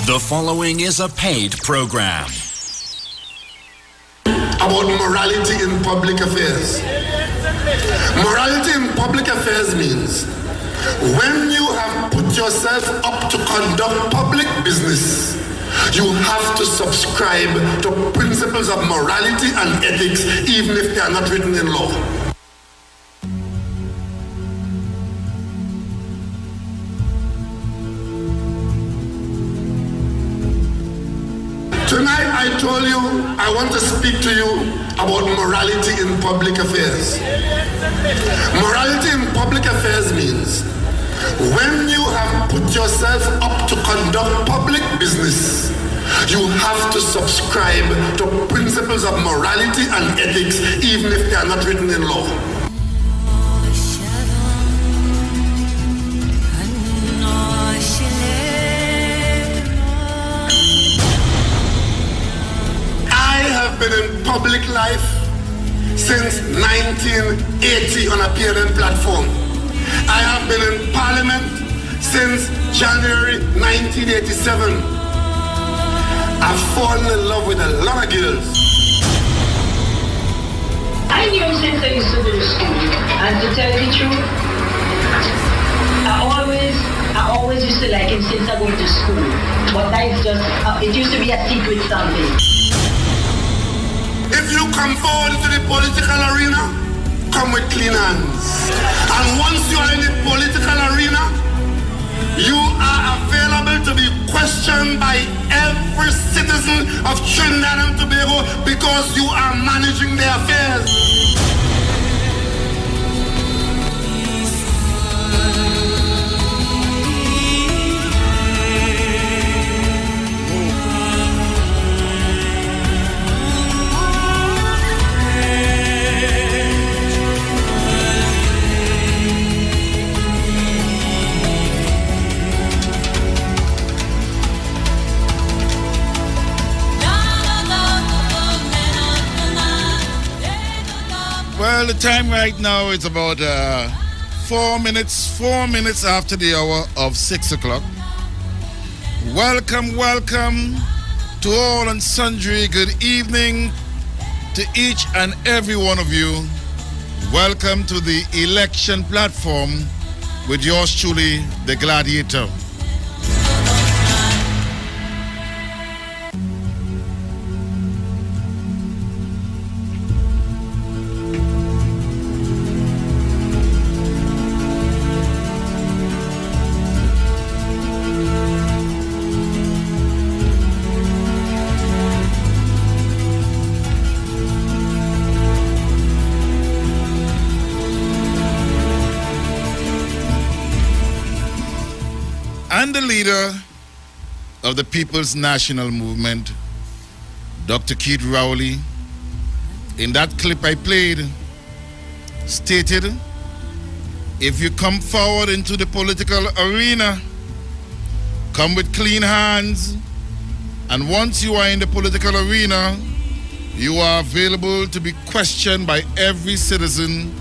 The following is a paid program. About morality in public affairs. Morality in public affairs means when you have put yourself up to conduct public business, you have to subscribe to principles of morality and ethics, even if they are not written in law. Tonight I told you I want to speak to you about morality in public affairs. Morality in public affairs means when you have put yourself up to conduct public business, you have to subscribe to principles of morality and ethics, even if they are not written in law. Been in public life since 1980 on a PNN platform. I have been in Parliament since January 1987. I've fallen in love with a lot of girls. I knew since I used to go to school, and to tell you the truth, I always used to like him since I went to school. But that's just, it used to be a secret something. If you come forward into the political arena, come with clean hands. And once you are in the political arena, you are available to be questioned by every citizen of Trinidad and Tobago because you are managing their affairs. Well, the time right now is about 4 minutes after the hour of 6 o'clock. Welcome to all and sundry. Good evening to each and every one of you. Welcome to the election platform with yours truly, the Gladiator. And the leader of the People's National Movement, Dr. Keith Rowley, in that clip I played, stated, if you come forward into the political arena, come with clean hands, and once you are in the political arena, you are available to be questioned by every citizen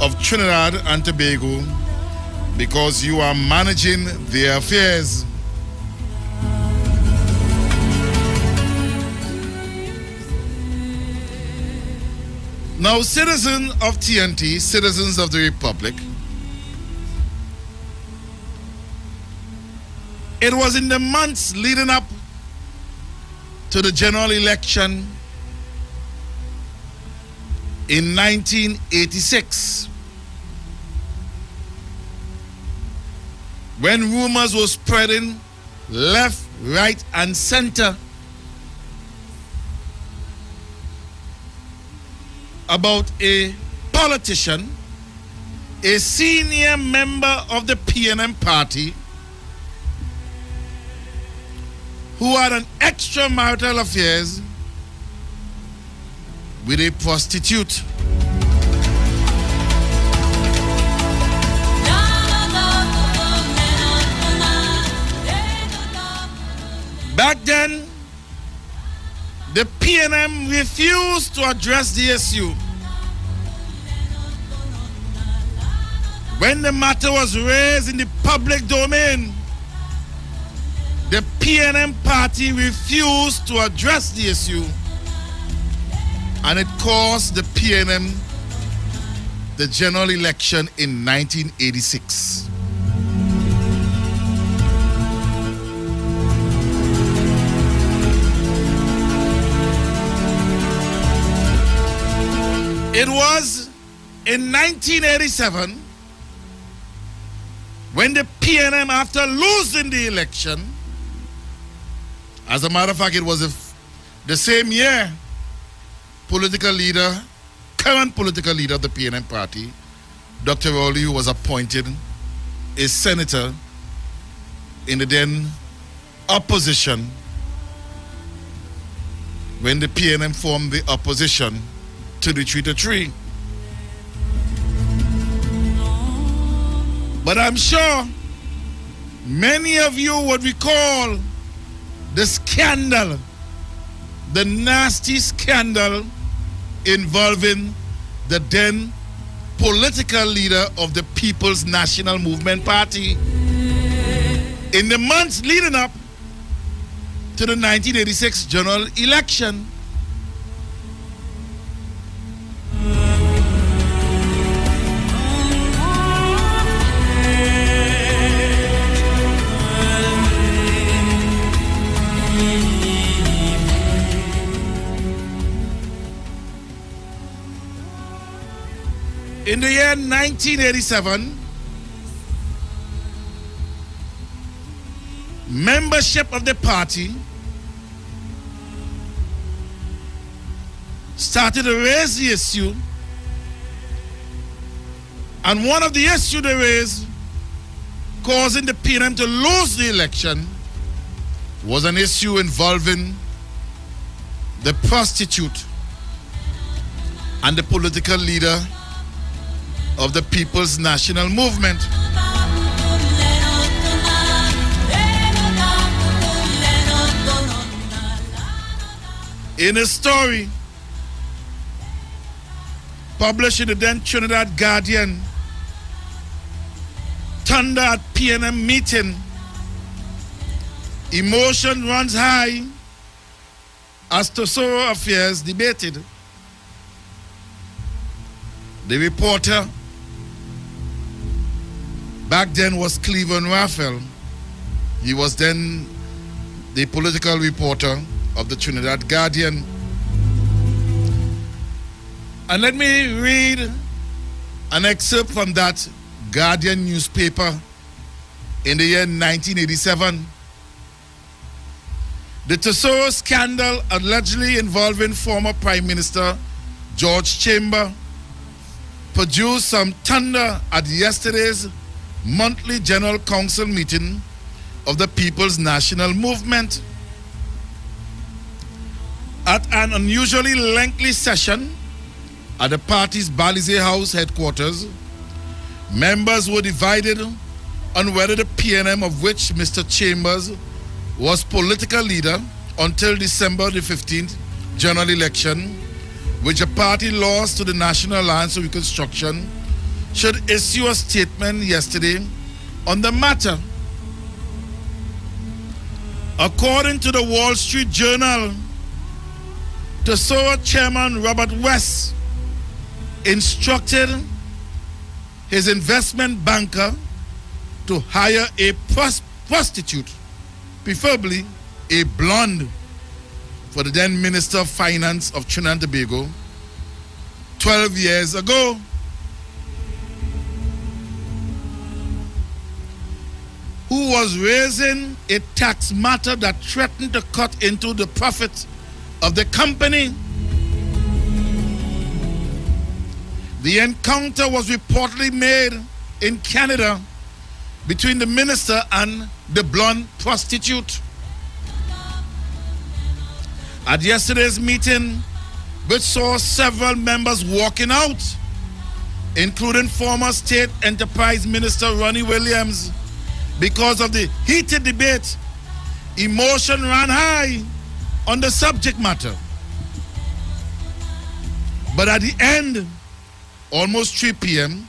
of Trinidad and Tobago because you are managing their affairs. Now, citizens of TNT, citizens of the Republic, it was in the months leading up to the general election in 1986 when rumors were spreading left, right, and center about a politician, a senior member of the PNM party, who had an extramarital affairs with a prostitute. Back then, the PNM refused to address the issue. When the matter was raised in the public domain, the PNM party refused to address the issue, and it cost the PNM the general election in 1986. It was in 1987 when the PNM, after losing the election, as a matter of fact, it was the same year, current political leader of the PNM party, Dr. Rowley, who was appointed a senator in the then opposition when the PNM formed the opposition to the Treaty 3. But I'm sure many of you would recall the scandal, the nasty scandal involving the then political leader of the People's National Movement Party. In the months leading up to the 1986 general election, in the year 1987, membership of the party started to raise the issue, and one of the issues they raised, causing the PNM to lose the election, was an issue involving the prostitute and the political leader of the People's National Movement. In a story published in the then Trinidad Guardian, thunder at PNM meeting, emotion runs high as Tesoro affairs debated. The reporter back then was Cleveland Raphael. He was then the political reporter of the Trinidad Guardian. And let me read an excerpt from that Guardian newspaper in the year 1987. The Tesoro scandal allegedly involving former Prime Minister George Chambers produced some thunder at yesterday's monthly General Council meeting of the People's National Movement. At an unusually lengthy session at the party's Balize House headquarters, members were divided on whether the PNM, of which Mr. Chambers was political leader until December the 15th general election, which the party lost to the National Alliance for Reconstruction, should issue a statement yesterday on the matter. According to the Wall Street Journal, Tesoro Chairman Robert West instructed his investment banker to hire a prostitute, preferably a blonde, for the then Minister of Finance of Trinidad and Tobago 12 years ago. Who was raising a tax matter that threatened to cut into the profit of the company. The encounter was reportedly made in Canada between the minister and the blonde prostitute. At yesterday's meeting, which saw several members walking out, including former State Enterprise Minister Ronnie Williams, because of the heated debate, emotion ran high on the subject matter. But at the end, almost 3 p.m.,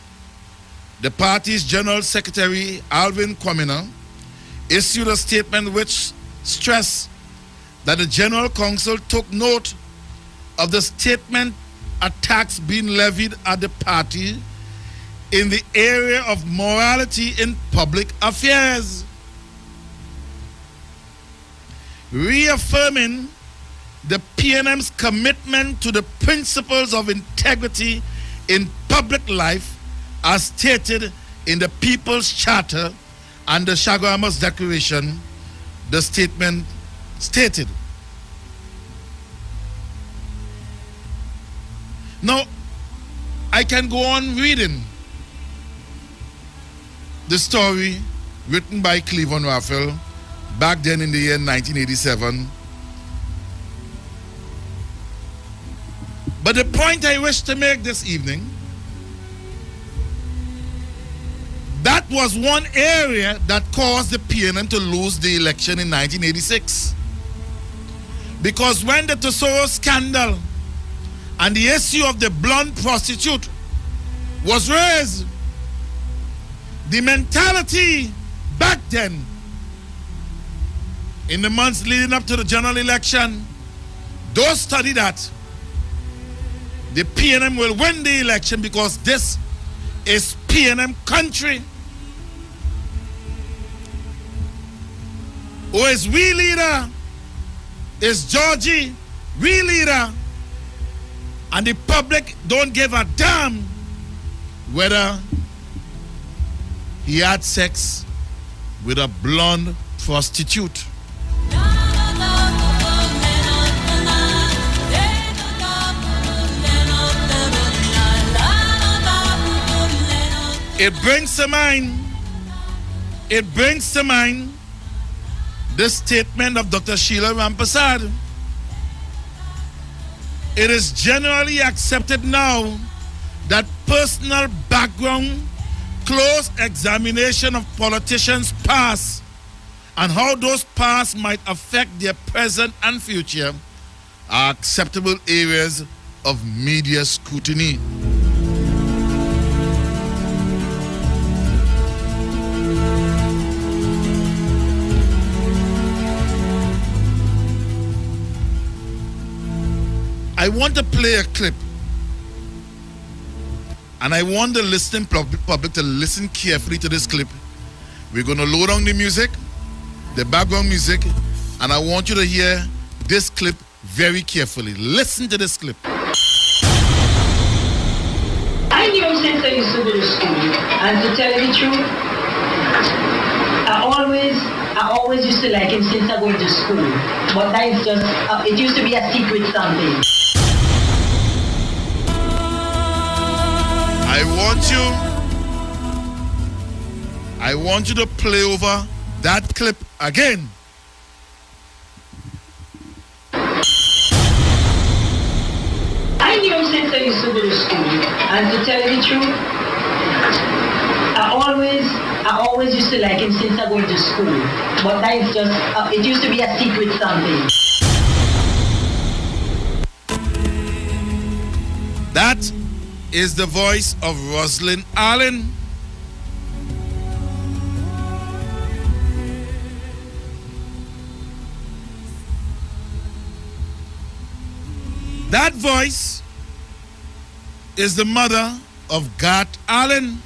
the party's General Secretary, Alvin Kwamina, issued a statement which stressed that the General Council took note of the statement attacks being levied at the party in the area of morality in public affairs, reaffirming the PNM's commitment to the principles of integrity in public life as stated in the People's Charter and the Chaguaramas Declaration. The statement stated. Now, I can go on reading the story written by Cleveland Raphael back then in the year 1987. But the point I wish to make this evening, that was one area that caused the PNM to lose the election in 1986. Because when the Tesoro scandal and the issue of the blonde prostitute was raised, the mentality back then, in the months leading up to the general election, those study that the PNM will win the election because this is PNM country. Who is we leader? Is Georgie we leader? And the public don't give a damn whether he had sex with a blonde prostitute. It brings to mind the statement of Dr. Sheila Rampasad. It is generally accepted now that personal background, close examination of politicians' past, and how those past might affect their present and future are acceptable areas of media scrutiny. I want to play a clip, and I want the listening public to listen carefully to this clip. We're going to load on the music, the background music, and I want you to hear this clip very carefully. Listen to this clip. I knew since I used to go to school, and to tell you the truth, I always used to like him since I go to school. But that is just, it used to be a secret something. I want you to play over that clip again. I knew since I used to go to school, and to tell you the truth, I always used to like him since I go to school. But that is just, it used to be a secret something. That is the voice of Roselyn Allen. That voice is the mother of Gat Allen.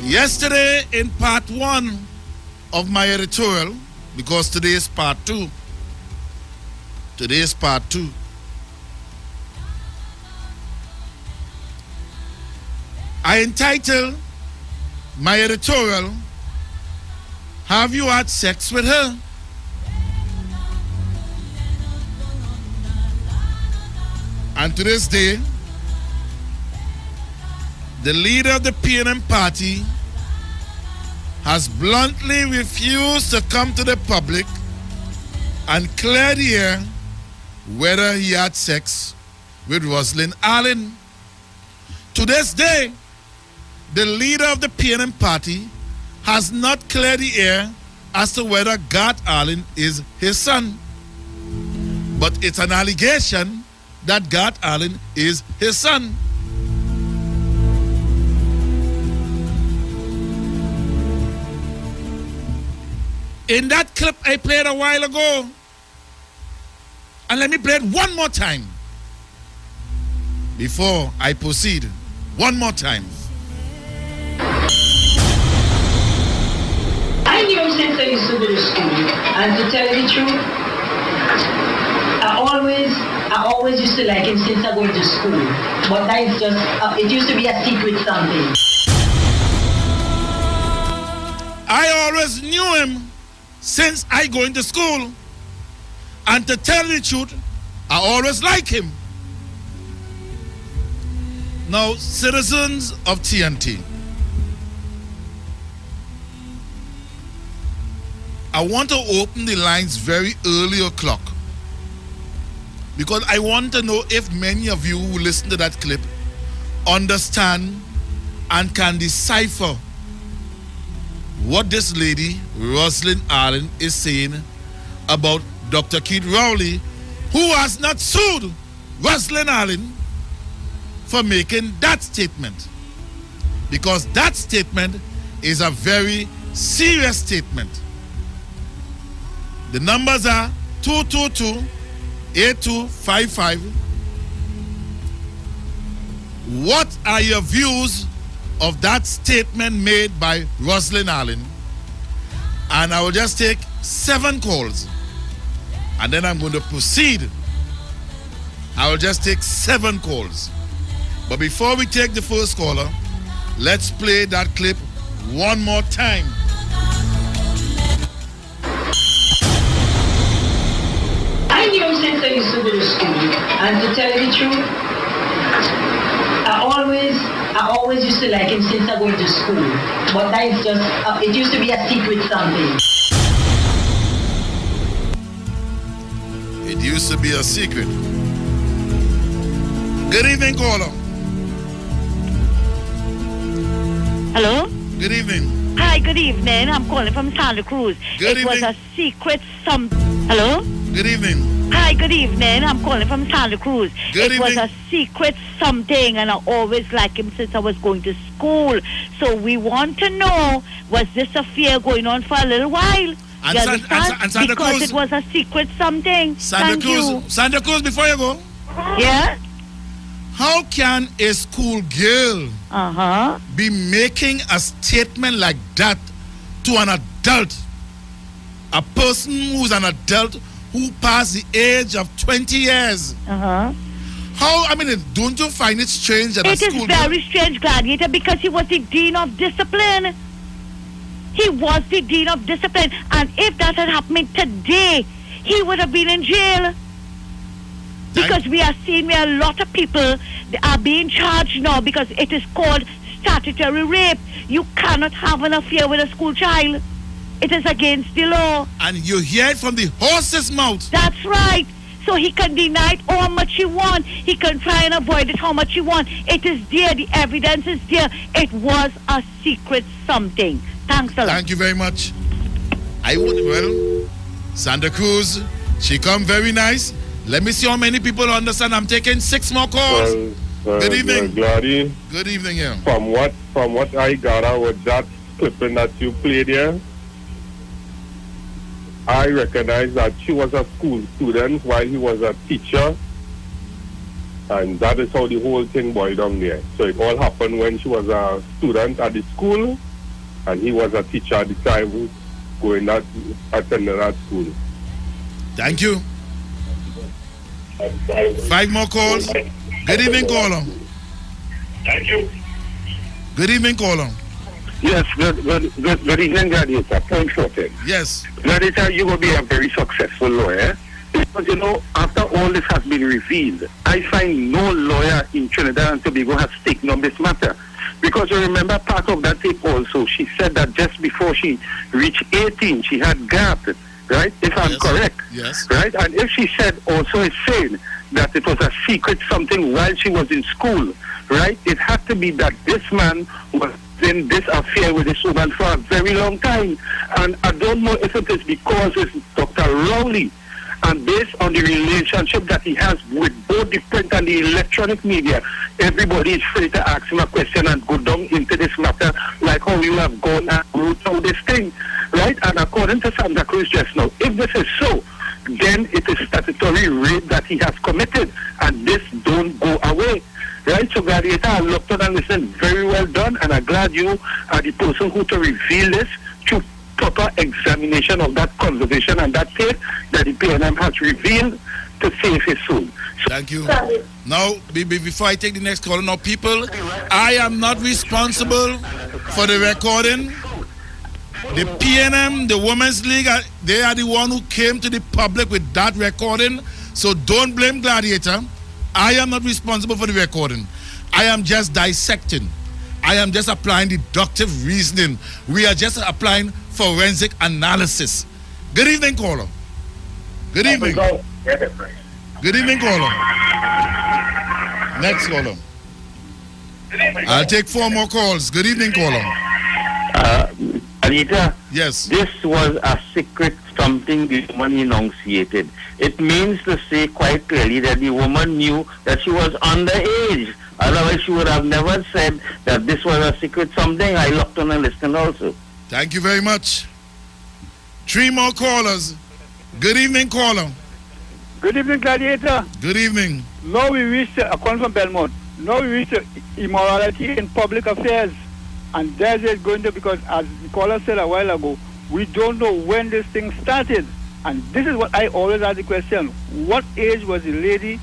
Yesterday in part 1 of my editorial, because today is part 2. Today is part 2. I entitled my editorial, "Have You Had Sex With Her?" And to this day, the leader of the PNM party has bluntly refused to come to the public and clear the air whether he had sex with Roselyn Allen. To this day, the leader of the PNM party has not cleared the air as to whether Gat Allen is his son. But it's an allegation that Gat Allen is his son. In that clip I played a while ago, and let me play it one more time before I proceed. One more time. I knew since I used to go to school, and to tell you the truth, I always used to like him since I went to school. But that is just, it used to be a secret something. I always knew him since I go into school. And to tell the truth, I always like him. Now, citizens of TNT, I want to open the lines very early o'clock because I want to know if many of you who listen to that clip understand and can decipher what this lady, Roselyn Allen, is saying about Dr. Keith Rowley, who has not sued Roselyn Allen for making that statement. Because that statement is a very serious statement. The numbers are 222-8255. What are your views of that statement made by Roselyn Allen? And I will just take 7 calls. And then I'm going to proceed. I will just take 7 calls. But before we take the first caller, let's play that clip one more time. I knew him since I used to go to school, and to tell you the truth, I always used to like him since I went to school. But that is just, it used to be a secret something. It used to be a secret. Good evening, caller. Hello? Good evening. Hi, good evening. I'm calling from Santa Cruz. Good It was evening. a secret Hello? Good evening. Hi, good evening. I'm calling from Santa Cruz. Good It was evening. a secret something, and I always liked him since I was going to school. So we want to know, was this affair going on for a little while? And You San- understand? and Santa Because Cruz- it was a secret something. Thank you. Santa Cruz, before you go, Yeah? how can a school girl Uh-huh. be making a statement like that to an adult? A person who's an adult who passed the age of 20 years. Uh-huh. Don't you find it strange that a It is school very strange, Gladiator, because he was the dean of discipline. He was the dean of discipline. And if that had happened today, he would have been in jail. Because we are seeing where a lot of people are being charged now because it is called statutory rape. You cannot have an affair with a school child. It is against the law. And you hear it from the horse's mouth. That's right. So he can deny it how much he wants. He can try and avoid it how much he wants. It is there. The evidence is there. It was a secret something. Thanks a lot. Thank you very much. Santa Cruz, she come very nice. Let me see how many people understand. I'm taking 6 more calls. Good evening. Glady, Good evening, yeah. from what I gather with that clipping that you played here, I recognize that she was a school student while he was a teacher, and that is how the whole thing boiled down there. So it all happened when she was a student at the school, and he was a teacher at the time attending that school. Thank you. 5 more calls. Good evening, caller. Thank you. Good evening, caller. Yes, good evening, Gladiator. Point shorted. Yes. Gladiator, you will be a very successful lawyer. Because, after all this has been revealed, I find no lawyer in Trinidad and Tobago has taken on this matter. Because you remember part of that tape also, she said that just before she reached 18, she had gapped, right? If I'm correct. Yes. Right? And if she said also is saying that it was a secret something while she was in school, right? It had to be that this man was in this affair with this woman for a very long time. And I don't know if it is because it's Dr. Rowley, and based on the relationship that he has with both the print and the electronic media, everybody is free to ask him a question and go down into this matter like how you have gone and root out this thing, right? And according to to Santa Cruz just now. If this is so, then it is statutory rape that he has committed, and this don't go away. Right, so Gladiator, I looked at and listened, very well done, and I'm glad you are the person who to reveal this through proper examination of that conversation and that tape that the PNM has revealed to save his soul. So, thank you. Now, before I take the next call, now people, I am not responsible for the recording. The PNM, the Women's League, they are the one who came to the public with that recording. So don't blame Gladiator. I am not responsible for the recording. I am just dissecting. I am just applying deductive reasoning. We are just applying forensic analysis. Good evening, caller. Good evening. Good evening, caller. Next caller. I'll take 4 more calls. Good evening, caller. Anita, yes. This was a secret something the woman enunciated. It means to say quite clearly that the woman knew that she was underage. Otherwise, she would have never said that this was a secret something. I looked on and listened also. Thank you very much. 3 more callers. Good evening, caller. Good evening, Gladiator. Good evening. Now we reach, calling from Belmont. Now we reach immorality in public affairs. And there's it going to, because as the caller said a while ago, we don't know when this thing started. And this is what I always ask the question. What age was the lady,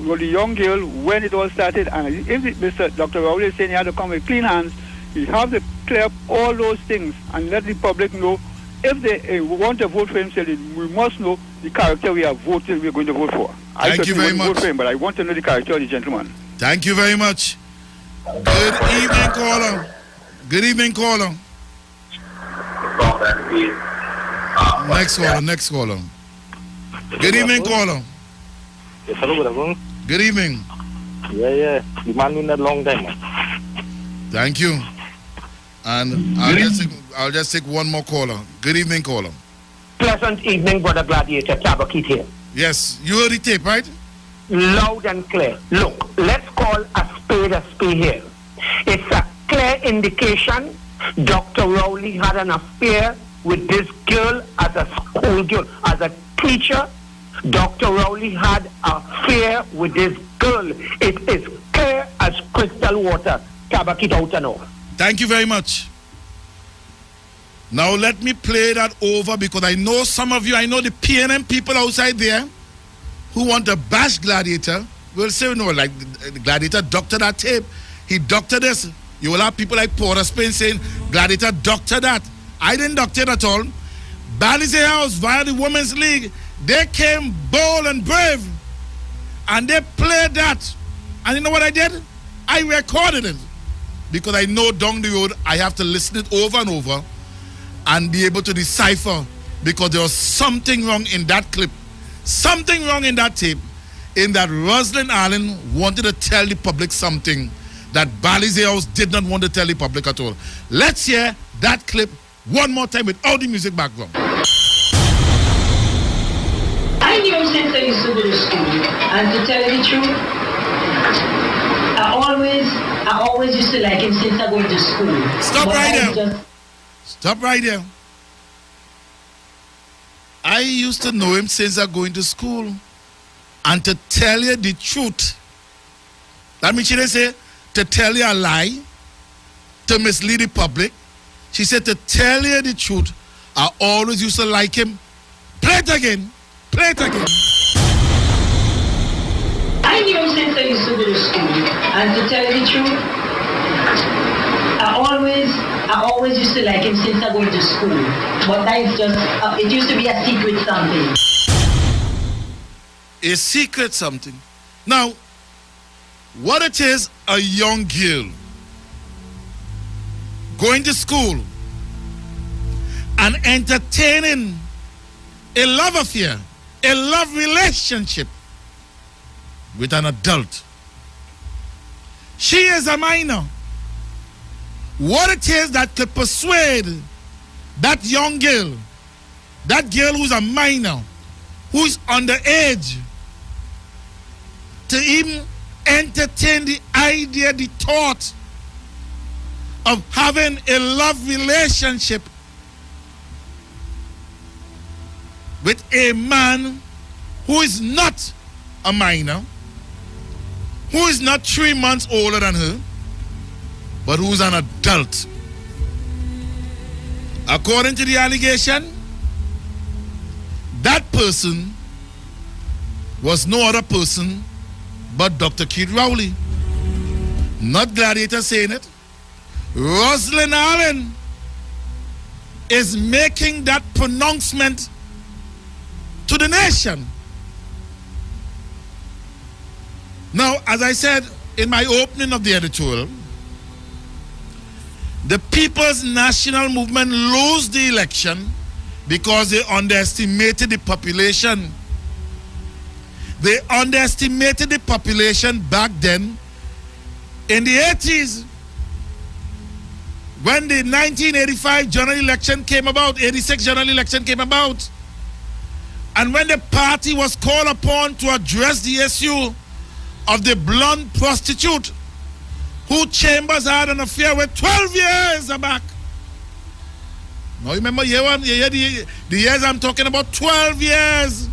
or the young girl, when it all started? And if Mr. Dr. Rowley is saying he had to come with clean hands, he have to clear up all those things and let the public know. If they want to vote for him, we must know the character we are going to vote for. Thank you very much. Vote for him, but I want to know the character of the gentleman. Thank you very much. Good evening, caller. Good evening, caller. Next caller. Good evening, caller. Yes, hello, good afternoon. Good evening. Yeah. The man in a long time. Thank you. And I'll just take 1 more caller. Good evening, caller. Pleasant evening, Brother Gladiator. Tabakit here. Yes, you heard the tape, right? Loud and clear. Look, let's call a spade here. It's a clear indication Dr. Rowley had an affair with this girl as a schoolgirl, as a teacher. Dr. Rowley had an affair with this girl. It is clear as crystal water. Tabakit out and off. Thank you very much. Now let me play that over, because I know some of you, I know the PNM people outside there who want to bash Gladiator will say, no, like the Gladiator doctored that tape. He doctored this. You will have people like Porter Spain saying, Gladiator doctored that. I didn't doctor it at all. Balizé House via the Women's League, they came bold and brave. And they played that. And you know what I did? I recorded it. Because I know down the road, I have to listen it over and over and be able to decipher, because there was something wrong in that clip, something wrong in that tape, in that Roselyn Allen wanted to tell the public something that Balizé House did not want to tell the public at all. Let's hear that clip 1 more time without the music background. I knew him since I used to go to school, and to tell you the truth, I always used to like him since I went to school. Stop right there. Stop right there. I used to know him since I going to school. And to tell you the truth, that means she didn't say to tell you a lie, to mislead the public. She said to tell you the truth, I always used to like him. Play it again. Play it again. I knew him since I used to go to school, and to tell you the truth, I always used to like him since I went to school. But that's just, it used to be a secret something. A secret something. Now, what it is, a young girl going to school and entertaining a love affair, a love relationship with an adult. She is a minor. What it is that could persuade that young girl, that girl who's a minor, who's underage, to even entertain the idea, the thought of having a love relationship with a man who is not a minor, who is not 3 months older than her, but who's an adult. According to the allegation, that person was no other person but Dr. Keith Rowley. Not Gladiator saying it. Roselyn Allen is making that pronouncement to the nation. Now, as I said in my opening of the editorial, the People's National Movement lost the election because they underestimated the population. They underestimated the population back then in the 80s when the 1985 general election came about, 86 general election came about, and when the party was called upon to address the issue of the blonde prostitute who Chambers had an affair with 12 years back. Now remember year one, the years I'm talking about, 12 years.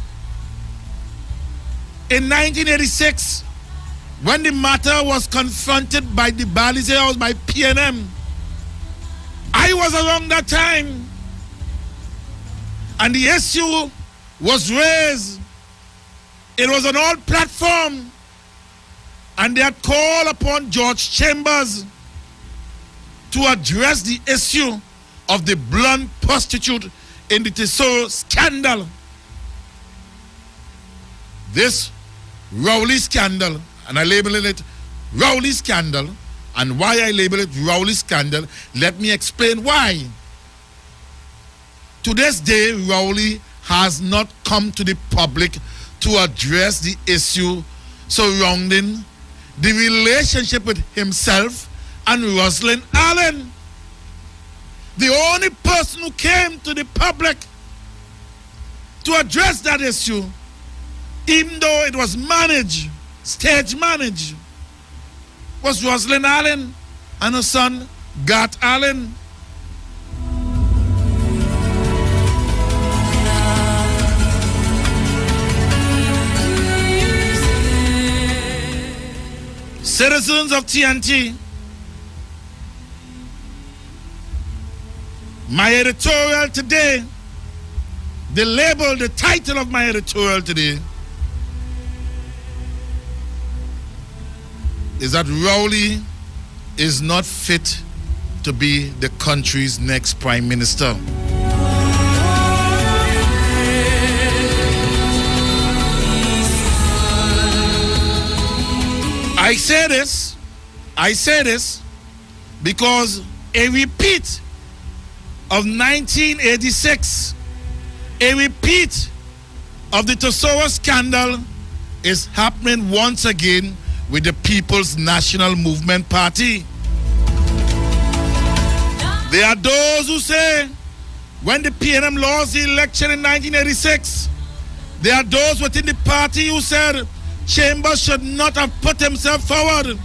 In 1986, when the matter was confronted by the Balize House, by PNM, I was around that time. And the issue was raised. It was on all platforms. And they had called upon George Chambers to address the issue of the blonde prostitute in the Tesoro scandal. This Rowley scandal, and I label it Rowley scandal, and why I label it Rowley scandal, let me explain why. To this day, Rowley has not come to the public to address the issue surrounding the relationship with himself and Roselyn Allen. The only person who came to the public to address that issue, even though it was managed, stage managed, was Roselyn Allen and her son, Gat Allen. Citizens of TNT, my editorial today, the label, the title of my editorial today is that Rowley is not fit to be the country's next prime minister. I say this because a repeat of 1986, a repeat of the Tesoro scandal is happening once again with the People's National Movement Party. There are those who say when the PNM lost the election in 1986, there are those within the party who said Chambers should not have put himself forward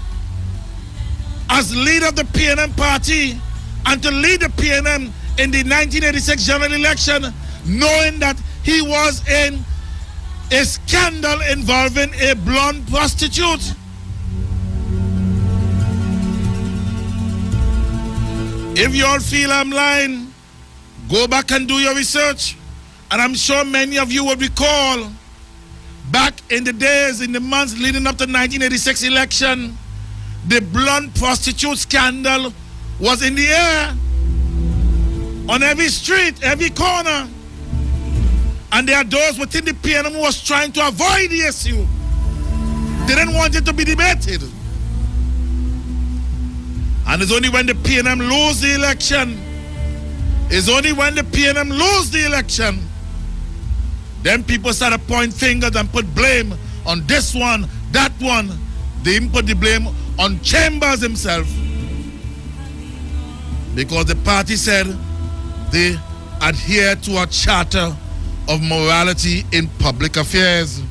as leader of the PNM party and to lead the PNM in the 1986 general election, knowing that he was in a scandal involving a blonde prostitute. If you all feel I'm lying, go back and do your research. And I'm sure many of you will recall back in the days, in the months leading up to the 1986 election, the blonde prostitute scandal was in the air on every street, every corner. And there are those within the PNM who was trying to avoid the issue. They didn't want it to be debated. And it's only when the PNM lose the election, then people start to point fingers and put blame on this one, that one. They even put the blame on Chambers himself. Because the party said they adhere to a charter of morality in public affairs.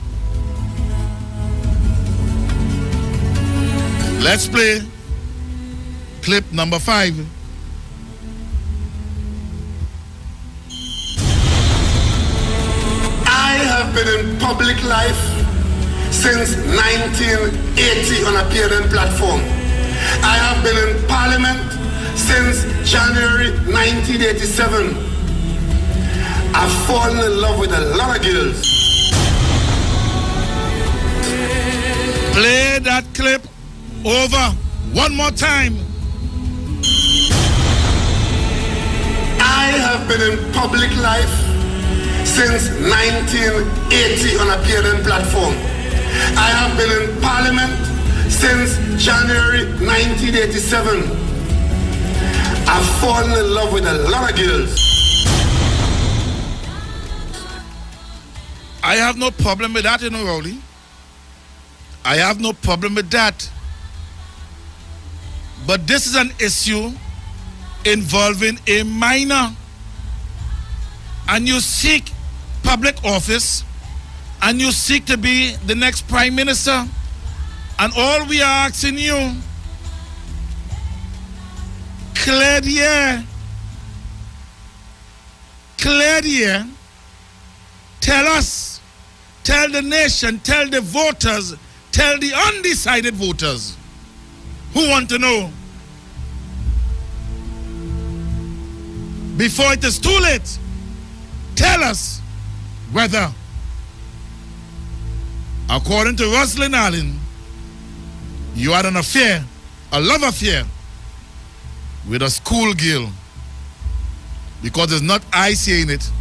Let's play clip number 5. been in public life since 1980 on a PNN platform. I have been in Parliament since January 1987. I've fallen in love with a lot of girls. Play that clip over one more time. I have been in public life since 1980 on a PNN platform. I have been in Parliament since January 1987. I've fallen in love with a lot of girls. I have no problem with that, Rowley. I have no problem with that. But this is an issue involving a minor. And you seek public office, and you seek to be the next prime minister. And all we are asking you, clear the air. Clear the air. Tell us, tell the nation, tell the voters, tell the undecided voters who want to know. Before it is too late, tell us whether, according to Roselyn Allen, you had an affair, a love affair, with a schoolgirl. Because it's not I saying it,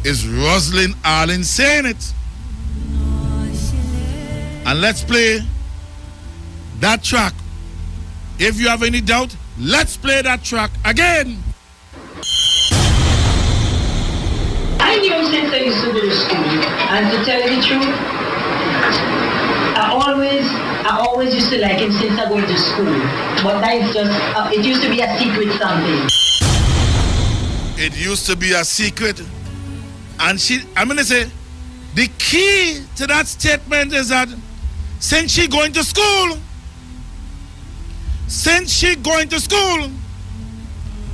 it's Roselyn Allen saying it. And let's play that track. If you have any doubt, let's play that track again. I knew since I used to go to school, and to tell you the truth, I always used to like him since I went to school. But that is just, it used to be a secret something. It used to be a secret. And I'm going to say, the key to that statement is that since she going to school,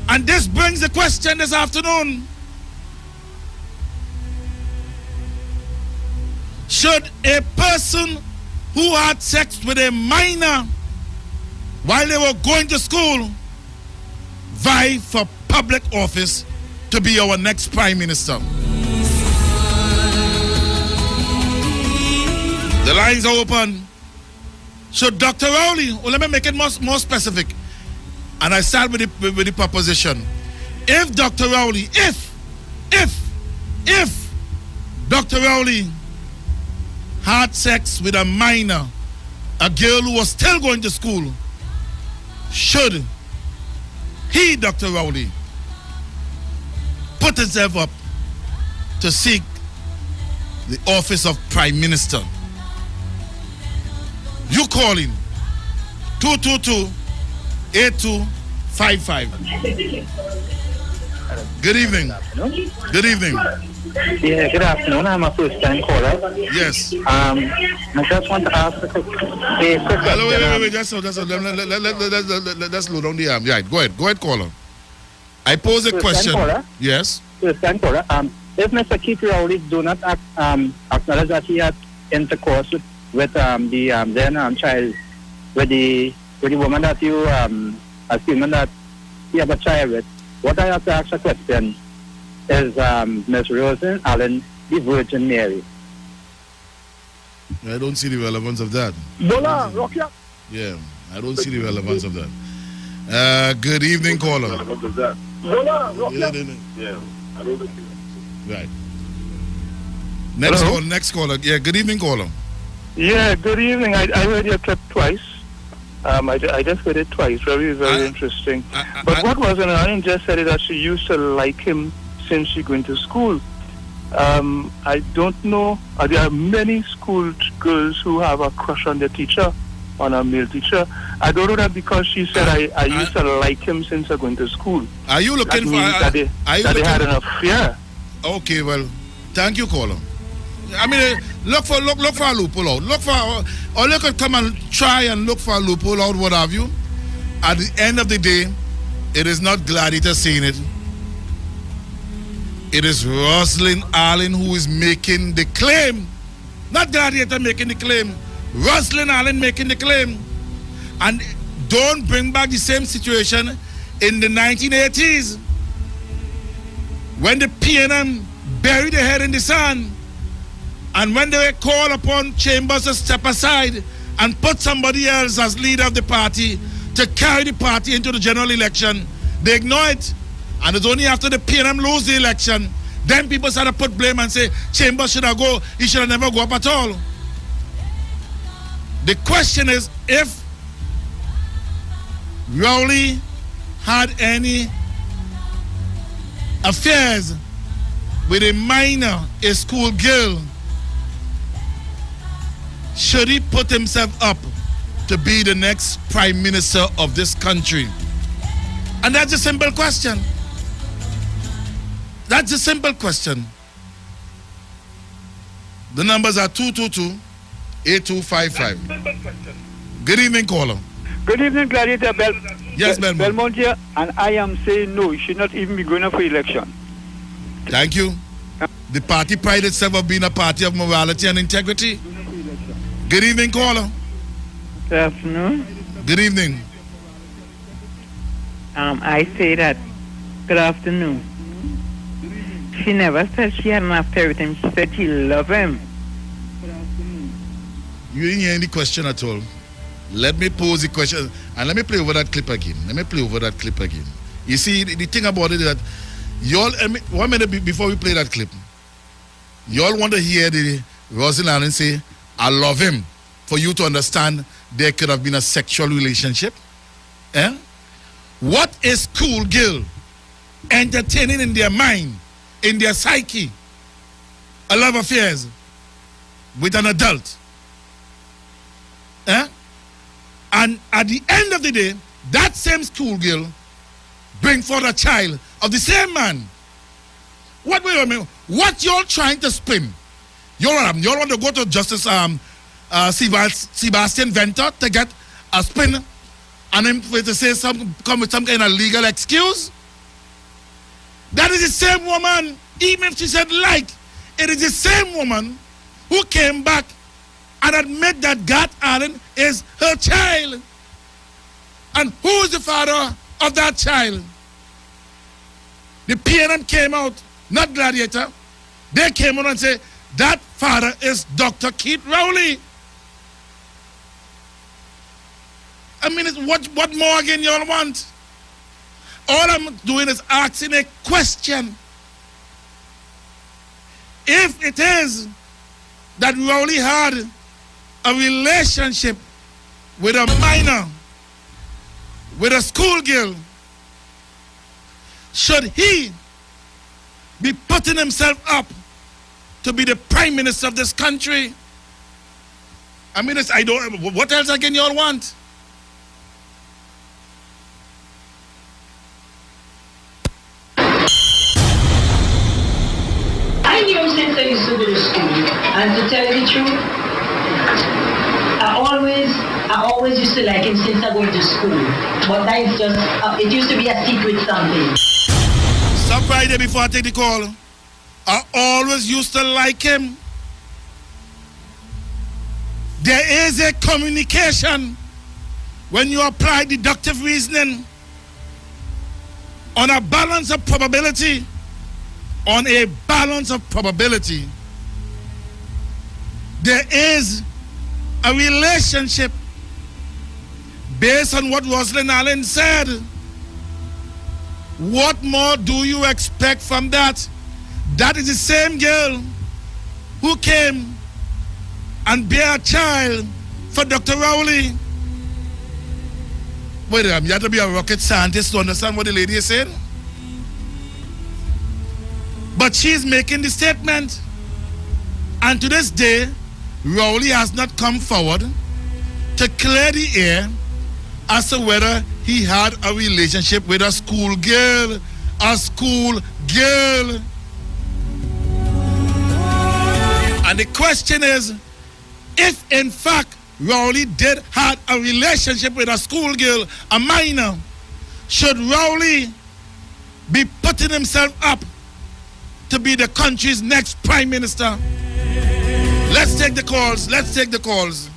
and this brings the question this afternoon, should a person who had sex with a minor while they were going to school vie for public office to be our next prime minister? The lines are open. Should Dr. Rowley, let me make it more specific, and I start with the proposition. If Dr. Rowley, if Dr. Rowley had sex with a minor, a girl who was still going to school, should he, Dr. Rowley, put himself up to seek the office of Prime Minister? You call in 222-8255. Good evening. Good evening. Yeah, good afternoon. I'm a first-time caller. Yes. I just want to ask a quick Hello, wait. Let's slow down the arm. Right, go ahead, caller. I pose a question. Caller? Yes. First-time caller. If Mr. Keith Rowley do not acknowledge that he had intercourse with the then child, with the woman that you assuming that he have a child with, what I have to ask a question is Ms. Roselyn Allen, the Virgin Mary. I don't see the relevance of that. Bola, Rokia. Yeah, I don't see the relevance of that. Good evening, caller. Bola, Rokia. Yeah. Right. Next caller. Yeah, good evening, caller. Yeah, good evening. I heard your clip twice. I just heard it twice. Very interesting. What was it? Alan just said it that she used to like him since she going to school. I don't know. There are many school girls who have a crush on their teacher, on a male teacher. I don't know that because she said I used to like him since I going to school. Are you looking for? They had an affair. Okay, well, thank you, caller. I mean, look for a loophole out. Or you could come and try and look for a loophole out, what have you. At the end of the day, it is not Gladiator saying it. It is Roselyn Allen who is making the claim. Not Gladiator making the claim. Roselyn Allen making the claim. And don't bring back the same situation in the 1980s when the PNM buried their head in the sand, and when they were called upon Chambers to step aside and put somebody else as leader of the party to carry the party into the general election, they ignored it. And it's only after the PNM lose the election, then people started to put blame and say, Chambers should have go, he should have never go up at all. The question is, if Rowley had any affairs with a minor, a school girl, should he put himself up to be the next prime minister of this country? And that's a simple question. That's a simple question. The numbers are 222-8255. Good evening, caller. Good evening, Gladiator. Yes, Belmont. Belmont here, and I am saying no, he should not even be going up for election. Thank you. The party pride itself of being a party of morality and integrity. Good evening, caller. Good afternoon. Good evening. I say that. Good afternoon. She never said she had an affair with him. She said she loved him. You didn't hear any question at all. Let me pose the question, and let me play over that clip again. You see, the thing about it is that y'all, 1 minute before we play that clip, y'all want to hear the Roselyn Allen say, I love him, for you to understand there could have been a sexual relationship. Eh? What is school girl entertaining in their mind, in their psyche, a love affairs with an adult? Eh? And at the end of the day, that same schoolgirl bring forth a child of the same man. What y'all trying to spin? Y'all want to go to Justice Sebastian Venter to get a spin and him to say come with some kind of legal excuse? That is the same woman, even if she said like, it is the same woman who came back and admit that God Allen is her child. And who is the father of that child? The PNM came out, not Gladiator. They came out and said, that father is Dr. Keith Rowley. I mean, what more again y'all want? All I'm doing is asking a question. If it is that Rowley had a relationship with a minor, with a schoolgirl, should he be putting himself up to be the prime minister of this country? I mean, what else again y'all want? I knew since I used to go to school, and to tell you the truth, I always used to like him since I went to school. But that is just, it used to be a secret something. Stop right there before I take the call. I always used to like him. There is a communication when you apply deductive reasoning on a balance of probability. On a balance of probability, there is a relationship based on what Roselyn Allen said. What more do you expect from that? That is the same girl who came and bear a child for Dr. Rowley. Wait a minute, you have to be a rocket scientist to understand what the lady is saying. But she's making the statement. And to this day, Rowley has not come forward to clear the air as to whether he had a relationship with a school girl. A school girl. And the question is, if in fact Rowley did have a relationship with a school girl, a minor, should Rowley be putting himself up be the country's next prime minister. Let's take the calls.